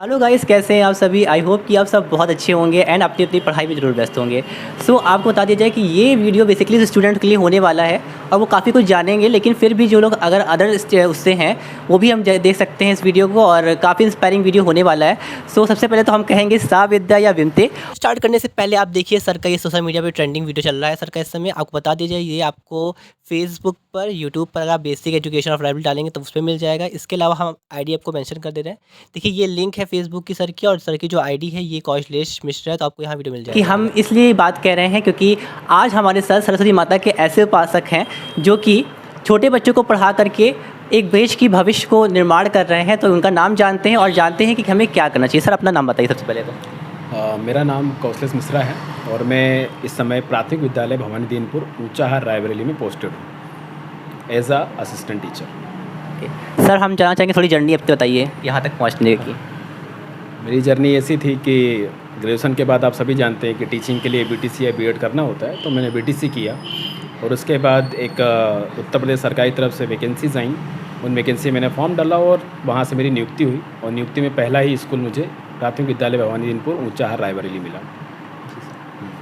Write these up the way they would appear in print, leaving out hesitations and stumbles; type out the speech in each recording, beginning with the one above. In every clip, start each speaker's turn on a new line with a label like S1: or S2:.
S1: Hello guys, कैसे हैं आप सभी। आई होप कि आप सब बहुत अच्छे होंगे एंड अपनी अपनी पढ़ाई में ज़रूर व्यस्त होंगे। सो आपको बता दिया जाए कि ये वीडियो बेसिकली स्टूडेंट के लिए होने वाला है और वो काफ़ी कुछ जानेंगे, लेकिन फिर भी जो लोग अगर अदर उससे हैं वो भी हम देख सकते हैं इस वीडियो को और काफ़ी इंस्पायरिंग वीडियो होने वाला है। सो सबसे पहले तो हम कहेंगे सा विद्या या विमते। स्टार्ट करने से पहले आप देखिए सर का ये सोशल मीडिया पर ट्रेंडिंग वीडियो चल रहा है। सर का इस समय आपको बता दिया जाए, ये आपको फेसबुक पर, यूट्यूब पर अगर आप बेसिक एजुकेशन ऑफ लाइब्रेरी डालेंगे तो उस पर मिल जाएगा। इसके अलावा हम आईडी आपको मेंशन कर दे रहे हैं। देखिए ये लिंक है फेसबुक की सर की, और सर की जो आईडी है ये कौशलेश मिश्रा है, तो आपको यहाँ वीडियो मिल जाएगी। कि हम इसलिए बात कह रहे हैं क्योंकि आज हमारे सर सरस्वती माता के ऐसे उपासक हैं जो कि छोटे बच्चों को पढ़ा करके एक देश की भविष्य को निर्माण कर रहे हैं। तो उनका नाम जानते हैं और जानते हैं कि हमें क्या करना चाहिए। सर अपना नाम बताइए सबसे पहले तो।
S2: मेरा नाम कौशलेश मिश्रा है और मैं इस समय प्राथमिक विद्यालय भवानी दीनपुर ऊंचाहार रायबरेली में पोस्टेड हूँ as a assistant teacher.
S1: Sir हम जानना चाहेंगे थोड़ी जर्नी अपनी बताइए यहाँ तक पहुँचने की।
S2: मेरी जर्नी ऐसी थी कि ग्रेजुएशन के बाद आप सभी जानते हैं कि टीचिंग के लिए बीटीसी या बीएड करना होता है, तो मैंने बीटीसी किया और उसके बाद एक उत्तर प्रदेश सरकारी तरफ से वैकेंसीज आई। उन वैकेंसी मैंने फॉर्म डाला और वहाँ से मेरी नियुक्ति हुई और नियुक्ति में पहला ही स्कूल मुझे प्राथमिक विद्यालय भवानी दीनपुर ऊंचाहार रायबरेली मिला।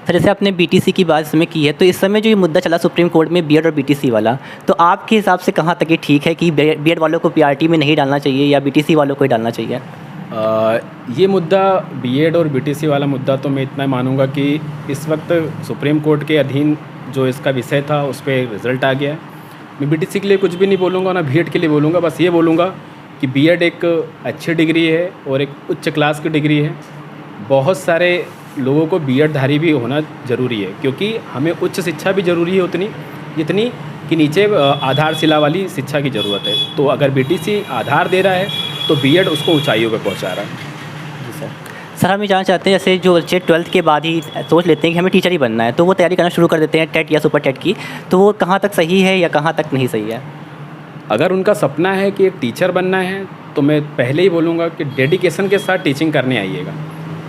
S1: सर जैसे आपने बीटीसी की बात इसमें की है, तो इस समय जो ये मुद्दा चला सुप्रीम कोर्ट में बीएड और बीटीसी वाला, तो आपके हिसाब से कहाँ तक ये ठीक है कि बीएड वालों को पीआरटी में नहीं डालना चाहिए या बीटीसी वालों को ही डालना चाहिए?
S2: ये मुद्दा बीएड और बीटीसी वाला मुद्दा तो मैं इतना मानूंगा कि इस वक्त सुप्रीम कोर्ट के अधीन जो इसका विषय था उस पर रिज़ल्ट आ गया है। मैं बीटीसी के लिए कुछ भी नहीं बोलूँगा, ना बीएड के लिए बोलूँगा। बस ये बोलूँगा कि बीएड एक अच्छी डिग्री है और एक उच्च क्लास की डिग्री है। बहुत सारे लोगों को बीएड धारी भी होना ज़रूरी है, क्योंकि हमें उच्च शिक्षा भी ज़रूरी है उतनी जितनी कि नीचे आधारशिला वाली शिक्षा की ज़रूरत है। तो अगर बीटीसी आधार दे रहा है तो बीएड उसको ऊंचाइयों पर पहुंचा रहा है।
S1: जी सर। सर हम ये जानना चाहते हैं, जैसे जो बच्चे 12th के बाद ही सोच लेते हैं कि हमें टीचर ही बनना है, तो वो तैयारी करना शुरू कर देते हैं टेट या सुपर टेट की, तो वो कहाँ तक सही है या कहाँ तक नहीं सही है?
S2: अगर उनका सपना है कि एक टीचर बनना है तो मैं पहले ही बोलूँगा कि डेडिकेशन के साथ टीचिंग करने आइएगा।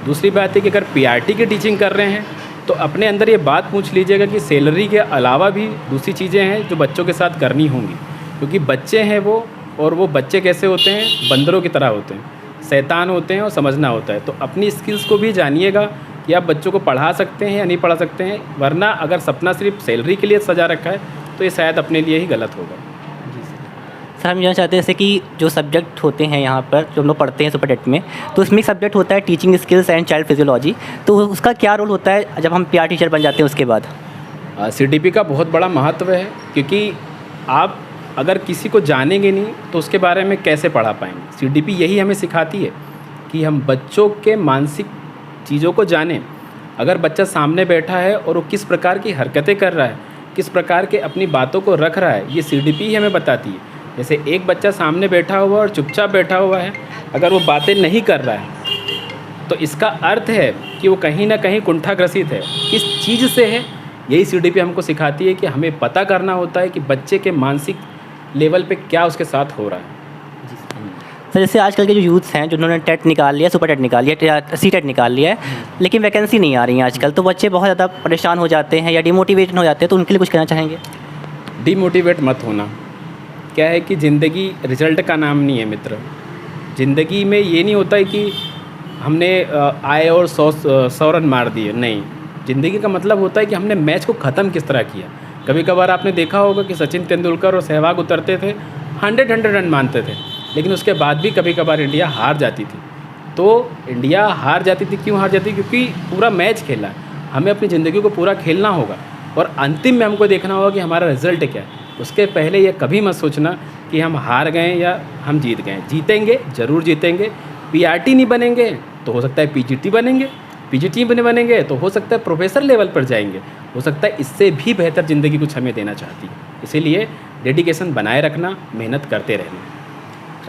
S2: दूसरी बात है कि अगर पीआरटी की टीचिंग कर रहे हैं तो अपने अंदर ये बात पूछ लीजिएगा कि सैलरी के अलावा भी दूसरी चीज़ें हैं जो बच्चों के साथ करनी होंगी, क्योंकि बच्चे हैं वो, और वो बच्चे कैसे होते हैं, बंदरों की तरह होते हैं, शैतान होते हैं और समझना होता है। तो अपनी स्किल्स को भी जानिएगा कि आप बच्चों को पढ़ा सकते हैं या नहीं पढ़ा सकते हैं, वरना अगर सपना सिर्फ सैलरी के लिए सजा रखा है तो ये शायद अपने लिए ही गलत होगा।
S1: सर हम जानना चाहते हैं जैसे कि जो सब्जेक्ट होते हैं यहाँ पर जो हम लोग पढ़ते हैं सुपर टेट में, तो इसमें एक सब्जेक्ट होता है teaching skills and child physiology, तो उसका क्या रोल होता है जब हम पीआर टीचर बन जाते हैं उसके बाद?
S2: सीडीपी का बहुत बड़ा महत्व है, क्योंकि आप अगर किसी को जानेंगे नहीं तो उसके बारे में कैसे पढ़ा पाएंगे। सीडीपी यही हमें सिखाती है कि हम बच्चों के मानसिक चीज़ों को जानें। अगर बच्चा सामने बैठा है और वो किस प्रकार की हरकतें कर रहा है, किस प्रकार के अपनी बातों को रख रहा है, ये सीडीपी ही हमें बताती है। जैसे एक बच्चा सामने बैठा हुआ और चुपचाप बैठा हुआ है, अगर वो बातें नहीं कर रहा है तो इसका अर्थ है कि वो कहीं ना कहीं कुंठाग्रसित है। किस चीज़ से है, यही सीडीपी हमको सिखाती है कि हमें पता करना होता है कि बच्चे के मानसिक लेवल पे क्या उसके साथ हो रहा है।
S1: सर जैसे आजकल के जो यूथ्स हैं जिन्होंने टेट निकाल लिया, सुपर टेट निकाल लिया, सी टेट निकाल लिया है, लेकिन वैकेंसी नहीं आ रही है आजकल, तो बच्चे बहुत ज़्यादा परेशान हो जाते हैं या डिमोटिवेट हो जाते हैं, तो उनके लिए कुछ कहना चाहेंगे?
S2: डिमोटिवेट मत होना। क्या है कि ज़िंदगी रिजल्ट का नाम नहीं है मित्र। ज़िंदगी में ये नहीं होता है कि हमने आए और 100 रन मार दिए, नहीं। ज़िंदगी का मतलब होता है कि हमने मैच को ख़त्म किस तरह किया। कभी कभार आपने देखा होगा कि सचिन तेंदुलकर और सहवाग उतरते थे, 100 रन मानते थे, लेकिन उसके बाद भी कभी कभार इंडिया हार जाती थी। तो इंडिया हार जाती थी, क्यों हार जाती? क्योंकि पूरा मैच खेला। हमें अपनी ज़िंदगी को पूरा खेलना होगा और अंतिम में हमको देखना होगा कि हमारा रिजल्ट क्या है। उसके पहले ये कभी मत सोचना कि हम हार गए या हम जीत गए। जीतेंगे, ज़रूर जीतेंगे। पीआरटी नहीं बनेंगे तो हो सकता है पीजीटी बनेंगे, पीजीटी बनेंगे तो हो सकता है प्रोफेसर लेवल पर जाएंगे, हो सकता है इससे भी बेहतर ज़िंदगी कुछ हमें देना चाहती है। इसीलिए डेडिकेशन बनाए रखना, मेहनत करते रहना।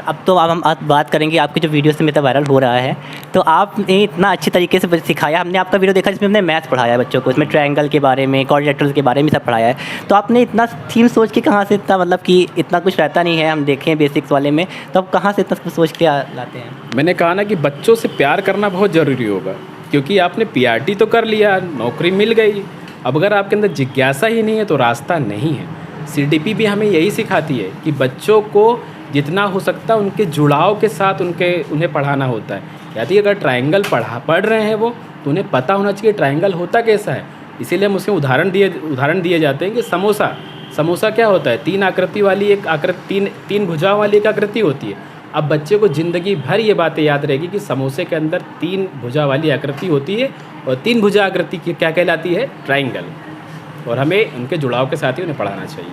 S1: अब तो हम बात करेंगे आपकी जो वीडियो से मेरा वायरल हो रहा है, तो आपने इतना अच्छी तरीके से सिखाया। हमने आपका वीडियो देखा जिसमें हमने मैथ्स पढ़ाया है बच्चों को, इसमें ट्रायंगल के बारे में, कोऑर्डिनेटर्स के बारे में सब पढ़ाया है। तो आपने इतना थीम सोच के कहाँ से इतना, मतलब कि इतना कुछ रहता नहीं है, हम देखें बेसिक्स वाले में, तो आप कहाँ से इतना सोच के लाते हैं?
S2: मैंने कहा ना कि बच्चों से प्यार करना बहुत ज़रूरी होगा, क्योंकि आपने पीआरटी तो कर लिया, नौकरी मिल गई। अब अगर आपके अंदर जिज्ञासा ही नहीं है तो रास्ता नहीं है। सीडीपी भी हमें यही सिखाती है कि बच्चों को जितना हो सकता है उनके जुड़ाव के साथ उन्हें पढ़ाना होता है। यदि अगर ट्रायंगल पढ़ रहे हैं वो, तो उन्हें पता होना चाहिए ट्रायंगल होता कैसा है। इसीलिए हम उसके उदाहरण दिए जाते हैं कि समोसा क्या होता है, तीन भुजाओं वाली एक आकृति होती है। अब बच्चे को ज़िंदगी भर ये बातें याद रहेगी कि समोसे के अंदर 3 भुजा वाली आकृति होती है, और 3 भुजा आकृति की क्या कहलाती है, ट्रायंगल। और हमें उनके जुड़ाव के साथ ही उन्हें पढ़ाना चाहिए।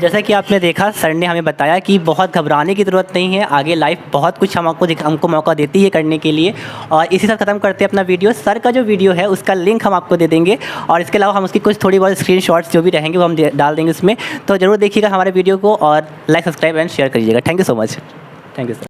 S1: जैसा कि आपने देखा, सर ने हमें बताया कि बहुत घबराने की ज़रूरत नहीं है, आगे लाइफ बहुत कुछ हमको मौका देती है करने के लिए। और इसी साथ ख़त्म करते हैं अपना वीडियो। सर का जो वीडियो है उसका लिंक हम आपको दे देंगे, और इसके अलावा हम उसकी कुछ थोड़ी बहुत स्क्रीनशॉट्स जो भी रहेंगे वो हम डाल देंगे उसमें। तो ज़रूर देखिएगा हमारे वीडियो को, और लाइक, सब्सक्राइब एंड शेयर करिएगा। Thank you so much. Thank you sir.